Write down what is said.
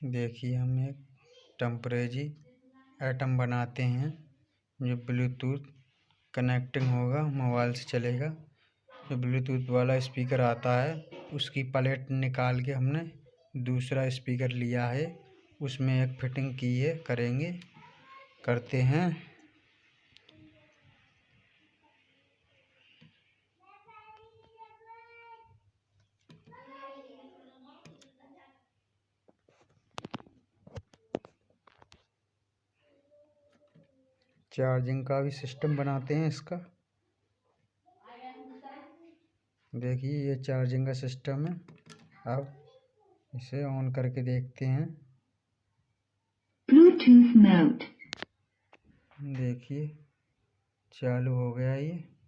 देखिए हम एक टेम्परेरी आइटम बनाते हैं जो ब्लूटूथ कनेक्टिंग होगा, मोबाइल से चलेगा। जो ब्लूटूथ वाला स्पीकर आता है उसकी प्लेट निकाल के हमने दूसरा स्पीकर लिया है, उसमें एक फिटिंग की है, करते हैं। चार्जिंग का भी सिस्टम बनाते हैं इसका। देखिए ये चार्जिंग का सिस्टम है। अब इसे ऑन करके देखते हैं। Bluetooth mode. देखिए चालू हो गया ये।